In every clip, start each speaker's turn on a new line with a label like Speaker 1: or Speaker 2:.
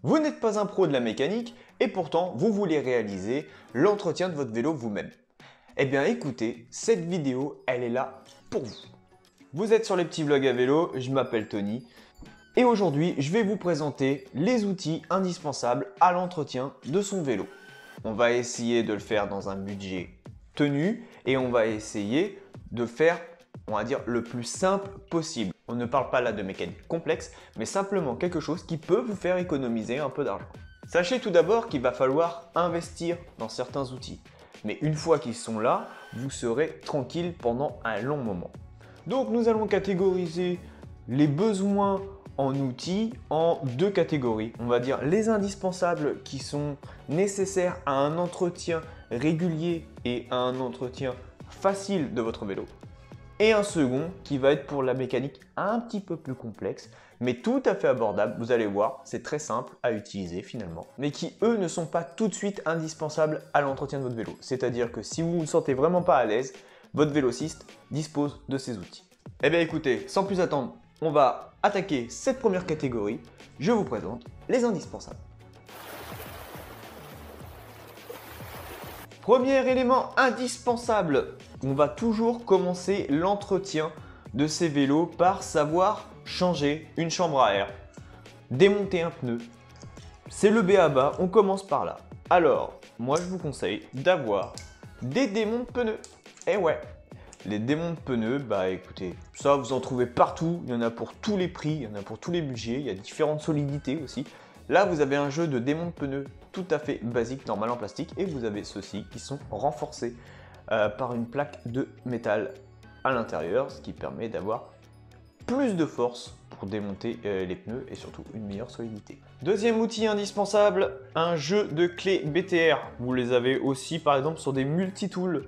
Speaker 1: Vous n'êtes pas un pro de la mécanique et pourtant vous voulez réaliser l'entretien de votre vélo vous-même. Eh bien écoutez, cette vidéo, elle est là pour vous. Vous êtes sur les petits vlogs à vélo, je m'appelle Tony et aujourd'hui je vais vous présenter les outils indispensables à l'entretien de son vélo. On va essayer de le faire dans un budget tenu et on va essayer de le faire, on va dire, le plus simple possible. On ne parle pas là de mécanique complexe, mais simplement quelque chose qui peut vous faire économiser un peu d'argent. Sachez tout d'abord qu'il va falloir investir dans certains outils. Mais une fois qu'ils sont là, vous serez tranquille pendant un long moment. Donc nous allons catégoriser les besoins en outils en deux catégories. On va dire les indispensables qui sont nécessaires à un entretien régulier et à un entretien facile de votre vélo. Et un second qui va être pour la mécanique un petit peu plus complexe, mais tout à fait abordable. Vous allez voir, c'est très simple à utiliser finalement, mais qui eux ne sont pas tout de suite indispensables à l'entretien de votre vélo. C'est-à-dire que si vous ne vous sentez vraiment pas à l'aise, votre vélociste dispose de ces outils. Eh bien écoutez, sans plus attendre, on va attaquer cette première catégorie. Je vous présente les indispensables. Premier élément indispensable, on va toujours commencer l'entretien de ces vélos par savoir changer une chambre à air, démonter un pneu. C'est le b.a.-ba, on commence par là. Alors, moi je vous conseille d'avoir des démontes pneus. Et ouais, les démontes pneus, bah écoutez, ça vous en trouvez partout, il y en a pour tous les prix, il y en a pour tous les budgets, il y a différentes solidités aussi. Là, vous avez un jeu de démonte pneus tout à fait basique, normal en plastique, et vous avez ceux-ci qui sont renforcés par une plaque de métal à l'intérieur, ce qui permet d'avoir plus de force pour démonter les pneus et surtout une meilleure solidité. Deuxième outil indispensable, un jeu de clés BTR. Vous les avez aussi par exemple sur des multitools.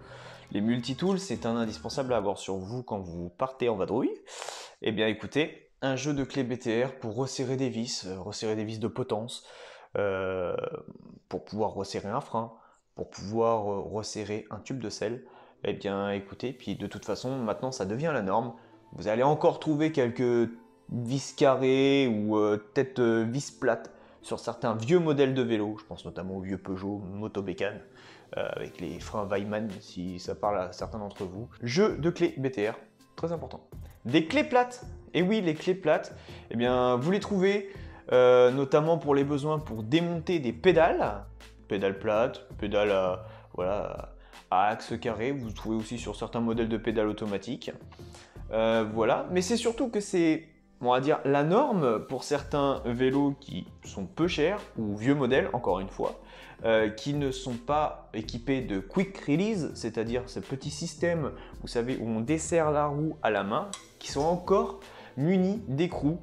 Speaker 1: Les multitools, c'est un indispensable à avoir sur vous quand vous partez en vadrouille. Eh bien écoutez, un jeu de clés BTR pour resserrer des vis de potence, pour pouvoir resserrer un frein, pour pouvoir resserrer un tube de sel. Eh bien écoutez, puis de toute façon maintenant ça devient la norme. Vous allez encore trouver quelques vis carrées ou peut-être vis plates sur certains vieux modèles de vélo. Je pense notamment au vieux Peugeot Motobécane avec les freins Weimann si ça parle à certains d'entre vous. Jeu de clés BTR, très important. Des clés plates. Et oui, les clés plates, eh bien, vous les trouvez notamment pour les besoins pour démonter des pédales. Pédales plates, pédales à axe carré. Vous le trouvez aussi sur certains modèles de pédales automatiques. Voilà, mais c'est surtout que c'est, on va dire, la norme pour certains vélos qui sont peu chers ou vieux modèles, encore une fois, qui ne sont pas équipés de quick release, c'est-à-dire ce petit système, vous savez, où on desserre la roue à la main, qui sont encore munis d'écrous.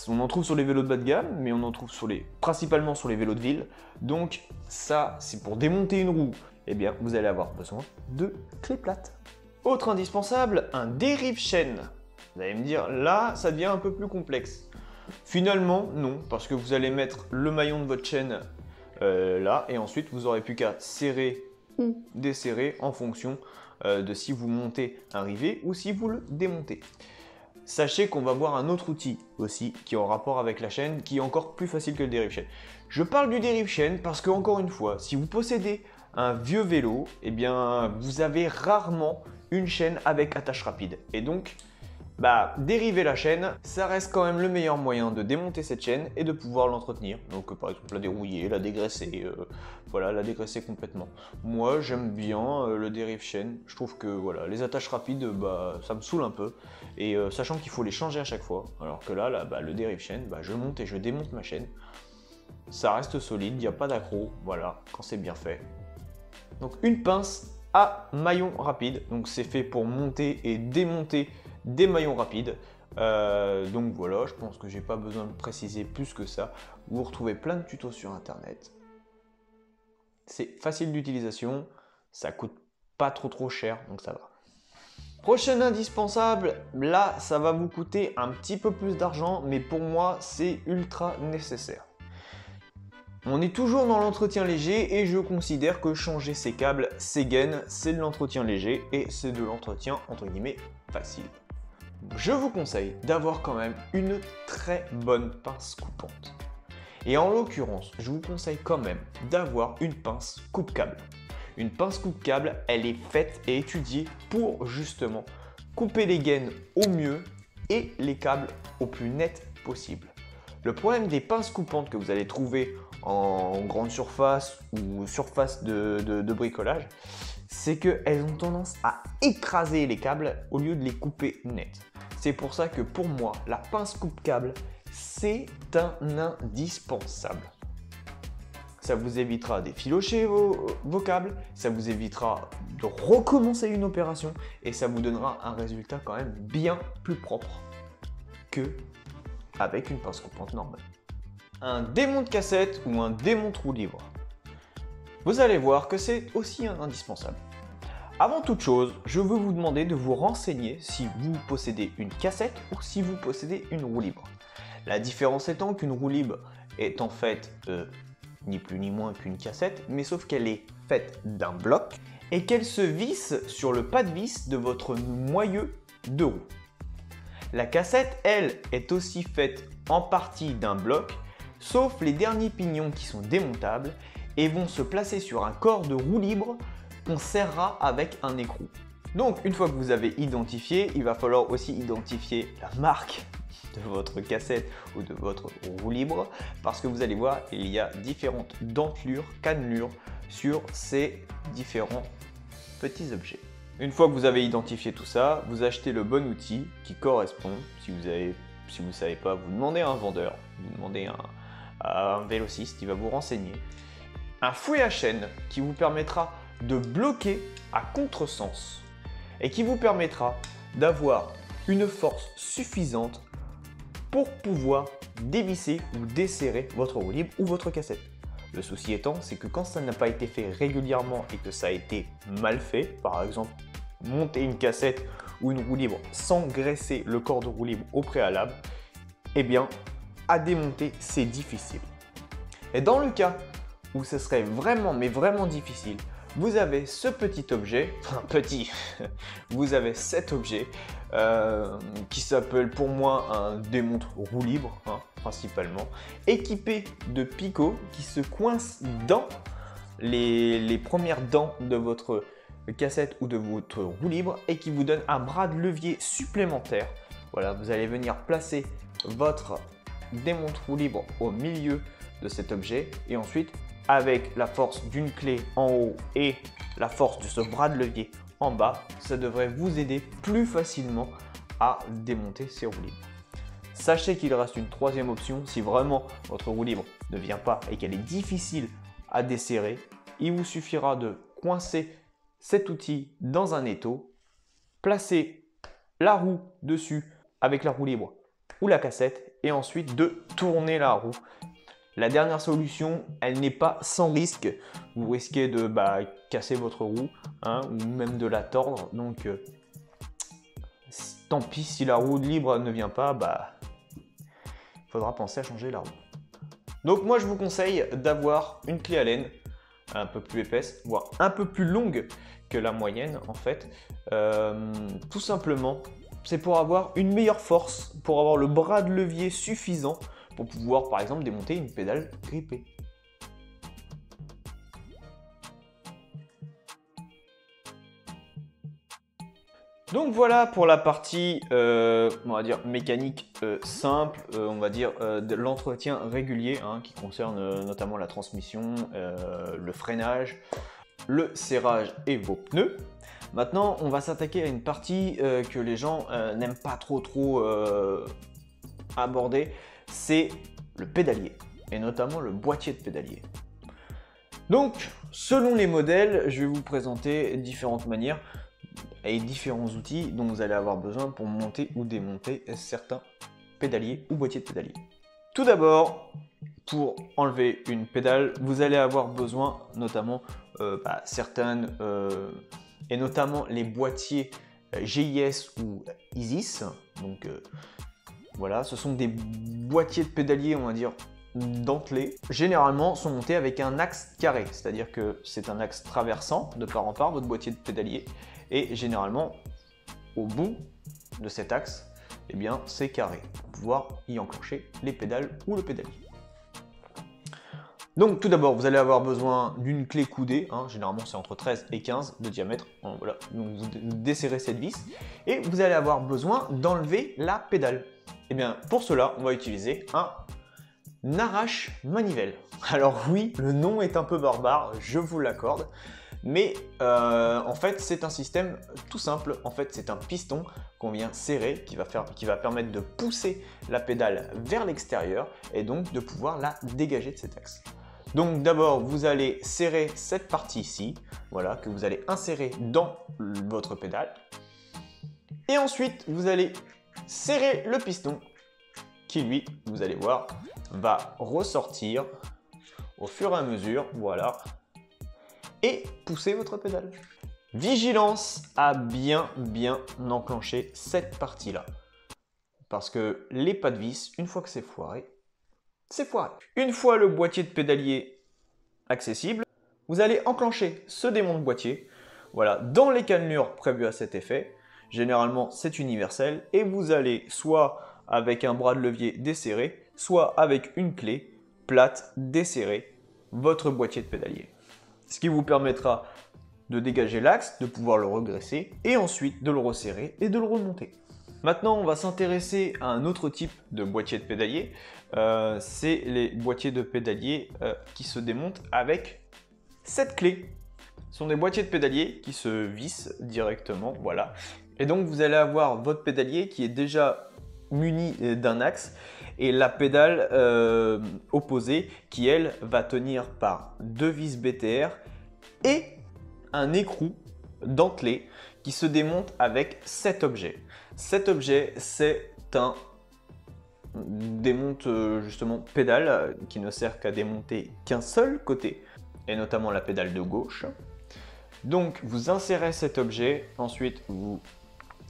Speaker 1: On en trouve sur les vélos de bas de gamme, mais on en trouve principalement sur les vélos de ville. Donc ça, c'est pour démonter une roue. Eh bien, vous allez avoir besoin de clés plates. Autre indispensable, un dérive-chaîne. Vous allez me dire, là, ça devient un peu plus complexe. Finalement, non, parce que vous allez mettre le maillon de votre chaîne là, et ensuite, vous n'aurez plus qu'à serrer ou desserrer en fonction de si vous montez un rivet ou si vous le démontez. Sachez qu'on va voir un autre outil aussi qui est en rapport avec la chaîne, qui est encore plus facile que le dérive-chaîne. Je parle du dérive-chaîne parce que, encore une fois, si vous possédez un vieux vélo, eh bien, vous avez rarement une chaîne avec attache rapide. Et donc, dériver la chaîne, ça reste quand même le meilleur moyen de démonter cette chaîne et de pouvoir l'entretenir. Donc, par exemple, la dérouiller, la dégraisser, voilà, la dégraisser complètement. Moi, j'aime bien le dérive-chaîne. Je trouve que voilà, les attaches rapides, ça me saoule un peu. Et sachant qu'il faut les changer à chaque fois, alors que là le dérive-chaîne, je monte et je démonte ma chaîne. Ça reste solide, il n'y a pas d'accroc, voilà, quand c'est bien fait. Donc une pince à maillon rapide, donc c'est fait pour monter et démonter des maillons rapides. Donc voilà, je pense que j'ai pas besoin de préciser plus que ça. Vous retrouvez plein de tutos sur internet. C'est facile d'utilisation, ça coûte pas trop cher, donc ça va. Prochain indispensable, là ça va vous coûter un petit peu plus d'argent, mais pour moi c'est ultra nécessaire. On est toujours dans l'entretien léger et je considère que changer ses câbles, ses gaines, c'est de l'entretien léger et c'est de l'entretien entre guillemets facile. Je vous conseille d'avoir quand même une très bonne pince coupante. Et en l'occurrence, je vous conseille quand même d'avoir une pince coupe-câble. Une pince coupe-câble, elle est faite et étudiée pour justement couper les gaines au mieux et les câbles au plus net possible. Le problème des pinces coupantes que vous allez trouver en grande surface ou surface de bricolage, c'est qu'elles ont tendance à écraser les câbles au lieu de les couper net. C'est pour ça que pour moi, la pince coupe-câble, c'est un indispensable. Ça vous évitera d'effilocher vos câbles, ça vous évitera de recommencer une opération et ça vous donnera un résultat quand même bien plus propre que avec une pince coupante normale. Un démonte cassette ou un démonte roue libre. Vous allez voir que c'est aussi un indispensable. Avant toute chose, je veux vous demander de vous renseigner si vous possédez une cassette ou si vous possédez une roue libre. La différence étant qu'une roue libre est en fait ni plus ni moins qu'une cassette, mais sauf qu'elle est faite d'un bloc et qu'elle se visse sur le pas de vis de votre moyeu de roue. La cassette, elle, est aussi faite en partie d'un bloc, sauf les derniers pignons qui sont démontables et vont se placer sur un corps de roue libre qu'on serrera avec un écrou. Donc une fois que vous avez identifié, il va falloir aussi identifier la marque de votre cassette ou de votre roue libre parce que vous allez voir, il y a différentes dentelures, cannelures sur ces différents petits objets. Une fois que vous avez identifié tout ça, vous achetez le bon outil qui correspond. Si vous ne savez pas, vous demandez à un vendeur, vous demandez à un vélociste, il va vous renseigner. Un fouet à chaîne qui vous permettra de bloquer à contresens et qui vous permettra d'avoir une force suffisante pour pouvoir dévisser ou desserrer votre roue libre ou votre cassette. Le souci étant, c'est que quand ça n'a pas été fait régulièrement et que ça a été mal fait, par exemple monter une cassette ou une roue libre sans graisser le corps de roue libre au préalable, eh bien à démonter c'est difficile. Et dans le cas où ce serait vraiment mais vraiment difficile, vous avez ce petit objet, enfin petit, vous avez cet objet qui s'appelle pour moi un démonte roue libre, principalement, équipé de picots qui se coincent dans les premières dents de votre cassette ou de votre roue libre et qui vous donne un bras de levier supplémentaire. Voilà, vous allez venir placer votre démonte roue libre au milieu de cet objet et ensuite avec la force d'une clé en haut et la force de ce bras de levier en bas, ça devrait vous aider plus facilement à démonter ces roues libres. Sachez qu'il reste une troisième option si vraiment votre roue libre ne vient pas et qu'elle est difficile à desserrer. Il vous suffira de coincer cet outil dans un étau, placer la roue dessus avec la roue libre ou la cassette et ensuite de tourner la roue. La dernière solution, elle n'est pas sans risque. Vous risquez de casser votre roue ou même de la tordre. Donc, tant pis si la roue libre ne vient pas, il faudra penser à changer la roue. Donc moi, je vous conseille d'avoir une clé Allen un peu plus épaisse, voire un peu plus longue que la moyenne en fait. Tout simplement, c'est pour avoir une meilleure force, pour avoir le bras de levier suffisant pour pouvoir par exemple démonter une pédale grippée. Donc voilà pour la partie on va dire mécanique simple, on va dire de l'entretien régulier qui concerne notamment la transmission, le freinage, le serrage et vos pneus. Maintenant on va s'attaquer à une partie que les gens n'aiment pas trop aborder, c'est le pédalier et notamment le boîtier de pédalier. Donc selon les modèles, je vais vous présenter différentes manières et différents outils dont vous allez avoir besoin pour monter ou démonter certains pédaliers ou boîtiers de pédalier. Tout d'abord, pour enlever une pédale, vous allez avoir besoin notamment certaines et notamment les boîtiers GIS ou ISIS. Donc voilà, ce sont des boîtiers de pédalier, on va dire dentelés, généralement sont montés avec un axe carré, c'est-à-dire que c'est un axe traversant de part en part votre boîtier de pédalier et généralement au bout de cet axe, eh bien c'est carré pour pouvoir y enclencher les pédales ou le pédalier. Donc tout d'abord, vous allez avoir besoin d'une clé coudée, hein, généralement c'est entre 13 et 15 de diamètre, hein, voilà. Donc vous desserrez cette vis et vous allez avoir besoin d'enlever la pédale. Et bien pour cela, on va utiliser un arrache manivelle. Alors oui, le nom est un peu barbare, je vous l'accorde, mais en fait c'est un système tout simple. En fait c'est un piston qu'on vient serrer qui va permettre de pousser la pédale vers l'extérieur et donc de pouvoir la dégager de cet axe. Donc d'abord vous allez serrer cette partie ici, voilà, que vous allez insérer dans votre pédale. Et ensuite vous allez serrer le piston qui lui, vous allez voir, va ressortir au fur et à mesure, voilà, et pousser votre pédale. Vigilance à bien enclencher cette partie-là. Parce que les pas de vis, une fois que c'est foiré, c'est foiré. Une fois le boîtier de pédalier accessible, vous allez enclencher ce démonte boîtier, voilà, dans les cannelures prévues à cet effet. Généralement, c'est universel et vous allez soit avec un bras de levier desserré, soit avec une clé plate desserrer votre boîtier de pédalier. Ce qui vous permettra de dégager l'axe, de pouvoir le regresser et ensuite de le resserrer et de le remonter. Maintenant, on va s'intéresser à un autre type de boîtier de pédalier. C'est les boîtiers de pédalier qui se démontent avec cette clé. Ce sont des boîtiers de pédalier qui se vissent directement, voilà. Et donc, vous allez avoir votre pédalier qui est déjà muni d'un axe et la pédale opposée qui, elle, va tenir par deux vis BTR et un écrou dentelé qui se démonte avec cet objet. Cet objet, c'est un démonte justement pédale qui ne sert qu'à démonter qu'un seul côté, et notamment la pédale de gauche. Donc vous insérez cet objet, ensuite vous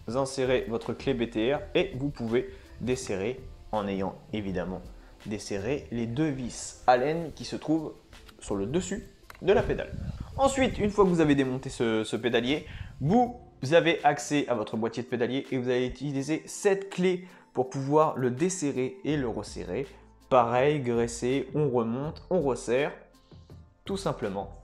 Speaker 1: insérez votre clé BTR et vous pouvez desserrer en ayant évidemment desserré les deux vis Allen qui se trouvent sur le dessus de la pédale. Ensuite, une fois que vous avez démonté ce pédalier, vous avez accès à votre boîtier de pédalier et vous allez utiliser cette clé pour pouvoir le desserrer et le resserrer. Pareil, graisser, on remonte, on resserre, tout simplement.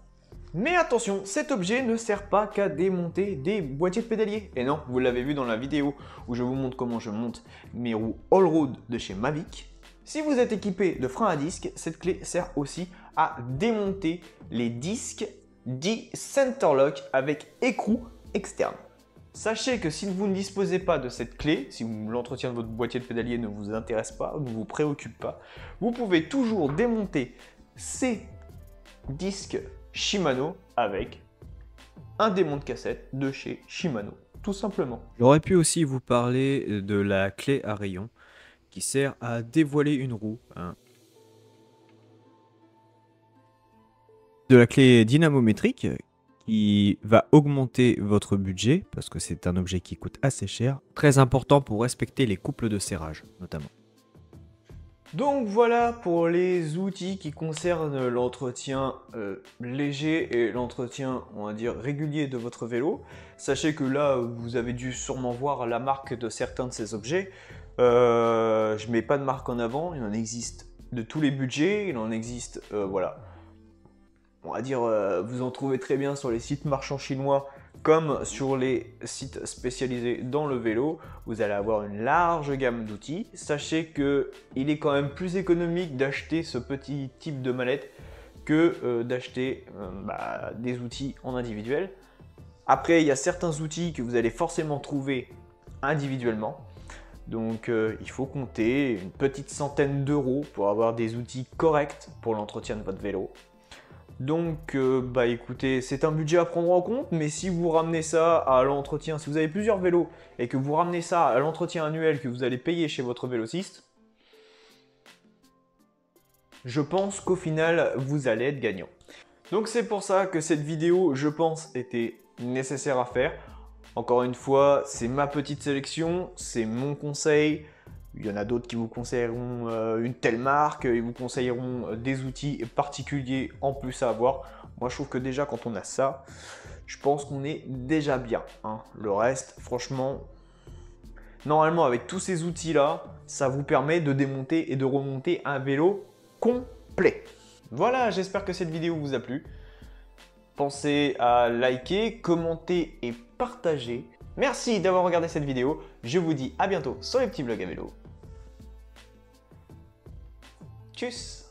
Speaker 1: Mais attention, cet objet ne sert pas qu'à démonter des boîtiers de pédalier. Et non, vous l'avez vu dans la vidéo où je vous montre comment je monte mes roues all-road de chez Mavic. Si vous êtes équipé de freins à disque, cette clé sert aussi à démonter les disques dits Centerlock avec écrou externe. Sachez que si vous ne disposez pas de cette clé, si l'entretien de votre boîtier de pédalier ne vous intéresse pas, ne vous préoccupe pas, vous pouvez toujours démonter ces disques Shimano avec un démonte cassette de chez Shimano, tout simplement.
Speaker 2: J'aurais pu aussi vous parler de la clé à rayon qui sert à dévoiler une roue, hein. De la clé dynamométrique qui va augmenter votre budget parce que c'est un objet qui coûte assez cher. Très important pour respecter les couples de serrage notamment.
Speaker 1: Donc voilà pour les outils qui concernent l'entretien léger et l'entretien, on va dire, régulier de votre vélo. Sachez que là, vous avez dû sûrement voir la marque de certains de ces objets. Je ne mets pas de marque en avant, il en existe de tous les budgets, il en existe, voilà. On va dire, vous en trouvez très bien sur les sites marchands chinois comme sur les sites spécialisés dans le vélo. Vous allez avoir une large gamme d'outils. Sachez qu'il est quand même plus économique d'acheter ce petit type de mallette que d'acheter des outils en individuel. Après, il y a certains outils que vous allez forcément trouver individuellement. Donc il faut compter une petite centaine d'euros pour avoir des outils corrects pour l'entretien de votre vélo. Donc écoutez, c'est un budget à prendre en compte, mais si vous ramenez ça à l'entretien, si vous avez plusieurs vélos et que vous ramenez ça à l'entretien annuel que vous allez payer chez votre vélociste, je pense qu'au final, vous allez être gagnant. Donc c'est pour ça que cette vidéo, je pense, était nécessaire à faire. Encore une fois, c'est ma petite sélection, c'est mon conseil. Il y en a d'autres qui vous conseilleront une telle marque, ils vous conseilleront des outils particuliers en plus à avoir. Moi, je trouve que déjà, quand on a ça, je pense qu'on est déjà bien, hein. Le reste, franchement, normalement, avec tous ces outils-là, ça vous permet de démonter et de remonter un vélo complet. Voilà, j'espère que cette vidéo vous a plu. Pensez à liker, commenter et partager. Merci d'avoir regardé cette vidéo. Je vous dis à bientôt sur les petits vlogs à vélo. Tchuss!